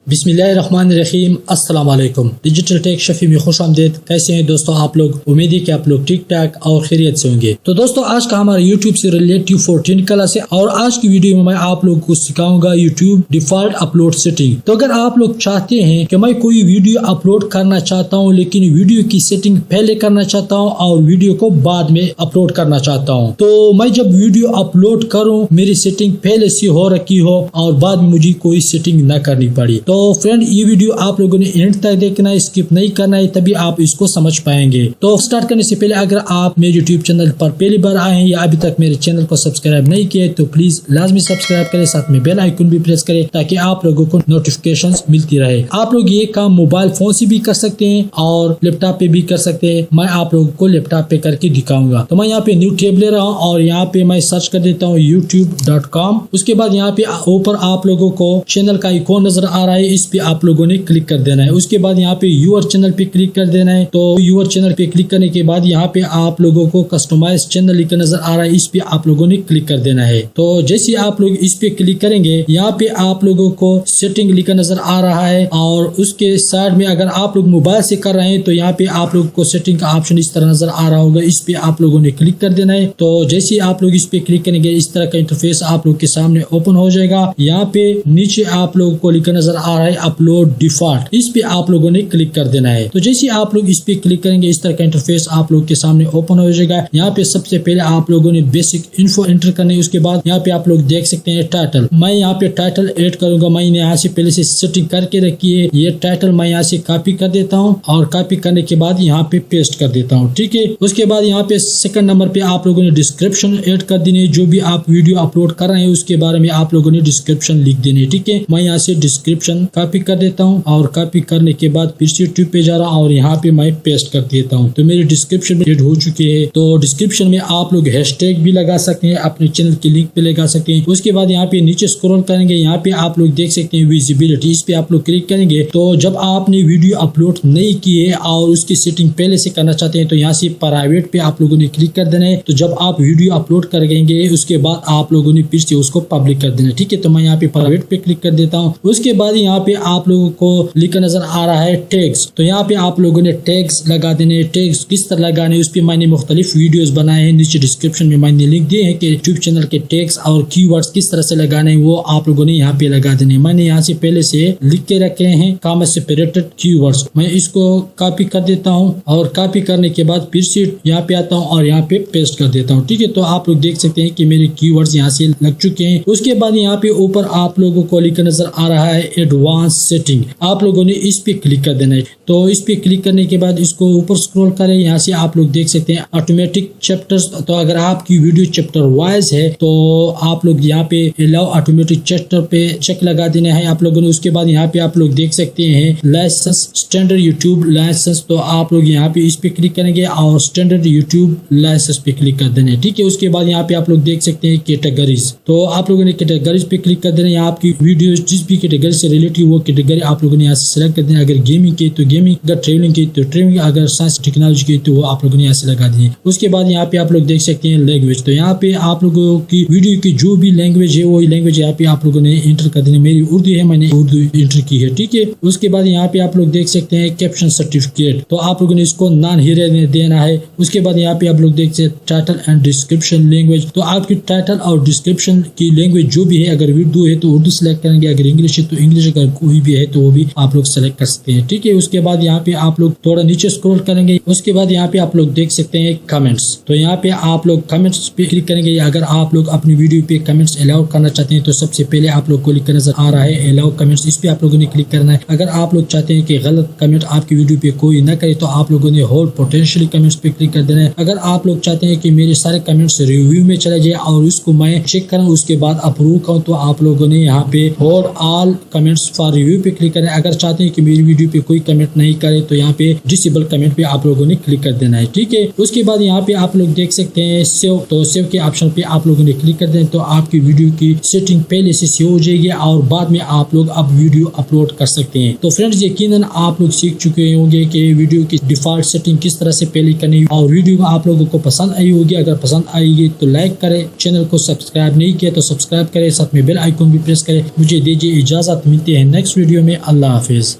बिस्मिल्लाहिर्रहमानिर्रहीम। अस्सलाम वालेकुम। डिजिटल टेक शफी में खुश आमदीद। कैसे हैं दोस्तों आप लोग? उम्मीद है कि आप लोग ठीक ठाक और खैरियत से होंगे। तो दोस्तों आज का हमारा YouTube से रिलेटिव 14 क्लास है और आज की वीडियो में मैं आप लोग को सिखाऊंगा YouTube डिफॉल्ट अपलोड सेटिंग। तो अगर आप लोग चाहते हैं कि मैं कोई वीडियो अपलोड करना चाहता हूँ लेकिन वीडियो की सेटिंग पहले करना चाहता हूँ और वीडियो को बाद में अपलोड करना चाहता हूँ, तो मैं जब वीडियो अपलोड करूँ मेरी सेटिंग पहले से हो रखी हो और बाद में मुझे कोई सेटिंग न करनी पड़ी। तो फ्रेंड ये वीडियो आप लोगों ने एंड तक देखना है, स्किप नहीं करना है, तभी आप इसको समझ पाएंगे। तो स्टार्ट करने से पहले अगर आप मेरे यूट्यूब चैनल पर पहली बार आए हैं या अभी तक मेरे चैनल को सब्सक्राइब नहीं किए तो प्लीज लाजमी सब्सक्राइब करें, साथ में बेल आइकन भी प्रेस करें ताकि आप लोगों को नोटिफिकेशंस मिलती रहे। आप लोग ये काम मोबाइल फोन से भी कर सकते हैं और लैपटॉप पे भी कर सकते हैं। मैं आप लोगों को लैपटॉप पे करके दिखाऊंगा। तो मैं यहाँ पे न्यू टैब ले रहा हूँ और यहाँ पे मैं सर्च कर देता हूँ youtube.com। उसके बाद यहाँ पे ऊपर आप लोगों को चैनल का आइकॉन नजर आ रहा है, इस पे आप लोगों ने क्लिक कर देना है। उसके बाद यहाँ पे यूर चैनल पे क्लिक कर देना है। तो यूर चैनल पे क्लिक करने के बाद यहाँ पे आप लोगों को कस्टमाइज चैनल लिखकर नजर आ रहा है, इस पे आप लोगों ने क्लिक कर देना है। तो जैसे आप लोग इस पे क्लिक करेंगे यहाँ पे आप लोगों को सेटिंग लिखकर नजर आ रहा है और उसके साइड में अगर आप लोग मोबाइल से कर रहे हैं तो यहाँ पे आप लोगों को सेटिंग का ऑप्शन इस तरह नजर आ रहा होगा, इस पे आप लोगों ने क्लिक कर देना है। तो जैसे आप लोग इस पे क्लिक करेंगे इस तरह का इंटरफेस आप लोग के सामने ओपन हो जाएगा। यहाँ पे नीचे आप लोगों को लिखकर नजर आ रहा है अपलोड डिफॉल्ट, इस पे आप लोगों ने क्लिक कर देना है। तो जैसे आप लोग इस पे क्लिक करेंगे इस तरह का इंटरफेस आप लोग के सामने ओपन हो जाएगा। यहाँ पे सबसे पहले आप लोगों ने बेसिक इन्फो एंटर करनी है। उसके बाद यहाँ पे आप लोग देख सकते हैं टाइटल, मैं यहाँ पे टाइटल ऐड करूंगा। मैंने यहाँ से पहले से सेटिंग करके रखी है। ये टाइटल मैं यहाँ से कॉपी कर देता हूँ और कॉपी करने के बाद यहाँ पे पेस्ट कर देता हूँ, ठीक है। उसके बाद यहाँ पे सेकंड नंबर पे आप लोगों ने डिस्क्रिप्शन ऐड कर देनी है। जो भी आप वीडियो अपलोड कर रहे हैं उसके बारे में आप लोगों ने डिस्क्रिप्शन लिख देनी है, ठीक है। मैं यहाँ से डिस्क्रिप्शन कॉपी कर देता हूँ और कॉपी करने के बाद फिर से यूट्यूब पे जा रहा हूँ और यहाँ पे मैं पेस्ट कर देता हूँ। तो मेरी डिस्क्रिप्शन में ऐड हो चुकी है। तो डिस्क्रिप्शन में आप लोग हैशटैग भी लगा सकते हैं, अपने चैनल की लिंक पे लगा सकते हैं। उसके बाद यहाँ पे नीचे स्क्रॉल करेंगे, यहाँ पे आप लोग देख सकते हैं विजिबिलिटी, इस पे आप लोग क्लिक करेंगे। तो जब आपने वीडियो अपलोड नहीं की है और उसकी सेटिंग पहले से करना चाहते हैं तो यहाँ से प्राइवेट पे आप लोगों ने क्लिक कर देना है। तो जब आप वीडियो अपलोड करेंगे उसके बाद आप लोगों ने फिर से उसको पब्लिक कर देना है, ठीक है। तो मैं यहाँ पे प्राइवेट पे क्लिक कर देता हूँ। उसके बाद यहाँ पे आप लोगों को लिखा नजर आ रहा है टैग्स, तो यहाँ पे आप लोगों ने टैग्स लगा देने। टैग्स किस तरह लगाने उस पे मैंने मुख्तलिफ वीडियोस बनाए हैं, नीचे डिस्क्रिप्शन में मैंने लिंक दिए हैं कि यूट्यूब चैनल के टैग्स और कीवर्ड्स किस तरह से लगाने हैं वो आप लोगों ने यहाँ पे लगा देने। मैंने यहाँ से पहले से लिख के रखे हैं कॉमा सेपरेटेड कीवर्ड्स। मैं इसको कॉपी कर देता हूँ और कॉपी करने के बाद फिर से यहाँ पे आता हूँ और यहाँ पे पेस्ट कर देता हूँ, ठीक है। तो आप लोग देख सकते हैं कि मेरे कीवर्ड्स यहाँ से लग चुके हैं। उसके बाद यहाँ पे ऊपर आप लोगों को लिखा नजर आ रहा है एडवांस सेटिंग, आप लोगों ने इस पे क्लिक कर देना है। तो इस पे क्लिक करने के बाद इसको ऊपर स्क्रॉल करें, यहाँ से आप लोग देख सकते हैं ऑटोमेटिक चैप्टर्स। तो अगर आपकी वीडियो चैप्टर वाइज है तो आप लोग यहाँ पे अलाउ ऑटोमेटिक चैप्टर पे चेक लगा देना है आप लोगों ने। उसके बाद यहाँ पे आप लोग देख सकते हैं लाइसेंस स्टैंडर्ड यूट्यूब लाइसेंस, तो आप लोग यहाँ पे इस पे क्लिक करेंगे और स्टैंडर्ड यूट्यूब लाइसेंस पे क्लिक कर देना है, ठीक है। उसके बाद यहाँ पे आप लोग देख सकते हैं कैटेगरीज, तो आप लोगों ने कैटेगरीज पे क्लिक कर देना है। यहाँ आपकी वीडियो जिस भी कैटेगरी से रिलेटेड वो कैटेगरी आप लोगों ने यहाँ से सिलेक्ट कर देना। अगर गेमिंग की तो गेमिंग, अगर ट्रेवलिंग की तो ट्रेवलिंग, अगर साइंस टेक्नोलॉजी की तो वो आप लोगों ने यहाँ से लगा दी। उसके बाद यहाँ पे आप लोग देख सकते हैं लैंग्वेज, तो यहाँ पे आप लोगों की वीडियो की जो भी लैंग्वेज है वही लैंग्वेज यहाँ पे आप लोगों ने एंटर कर देनी। मेरी उर्दू है, मैंने उर्दू एंटर की है, ठीक है। उसके बाद यहाँ पे आप लोग देख सकते हैं कैप्शन सर्टिफिकेट, तो आप लोगों ने इसको नॉन हीरे देना है। उसके बाद यहाँ पे आप लोग देख सकते हैं टाइटल एंड डिस्क्रिप्शन लैंग्वेज, तो आपकी टाइटल और डिस्क्रिप्शन की लैंग्वेज जो भी है, अगर उर्दू है तो उर्दू सेलेक्ट करेंगे, अगर इंग्लिश है तो इंग्लिश, अगर कोई भी है तो वो भी आप लोग सेलेक्ट कर सकते हैं, ठीक है। उसके बाद यहाँ पे आप लोग थोड़ा नीचे स्क्रॉल करेंगे। उसके बाद यहाँ पे आप लोग देख सकते हैं कमेंट्स, तो यहाँ पे आप लोग कमेंट्स पे क्लिक करेंगे। अगर आप लोग अपनी वीडियो पे कमेंट्स अलाउ करना चाहते हैं तो सबसे पहले आप लोग को लिखकर नजर आ रहा है अलाउ कमेंट्स, इस पे आप लोगों ने क्लिक करना है। अगर आप लोग चाहते हैं कि गलत कमेंट आपकी वीडियो पे कोई न करे तो आप लोगों ने होल्ड पोटेंशियली कमेंट्स पे क्लिक कर देना है। अगर आप लोग चाहते हैं कि मेरे सारे कमेंट्स रिव्यू में चले जाए और उसको मैं चेक करूँ उसके बाद अप्रूव करूँ तो आप लोगों ने यहाँ पे hold all comments for review पे क्लिक करें। अगर चाहते हैं कि मेरी वीडियो पे कोई कमेंट नहीं करे तो यहाँ पे डिसेबल कमेंट पे आप लोगों ने क्लिक कर देना है, ठीक है। उसके बाद यहाँ पे आप लोग देख सकते हैं सेव, तो सेव के ऑप्शन पे आप लोगों ने क्लिक कर देना तो आपकी वीडियो की सेटिंग पहले से सेव हो जाएगी और बाद में आप लोग अब वीडियो अपलोड कर सकते हैं। तो फ्रेंड्स यकीनन आप लोग सीख चुके होंगे कि वीडियो की डिफॉल्ट सेटिंग किस तरह से पहले करनी और वीडियो आप लोगों को पसंद आई होगी। अगर पसंद आएगी तो लाइक करें, चैनल को सब्सक्राइब नहीं किया तो सब्सक्राइब करें, साथ में बेल आइकन भी प्रेस करें। मुझे दीजिए इजाजत, मिलती है हैं नेक्स्ट वीडियो में। अल्लाह हाफिज।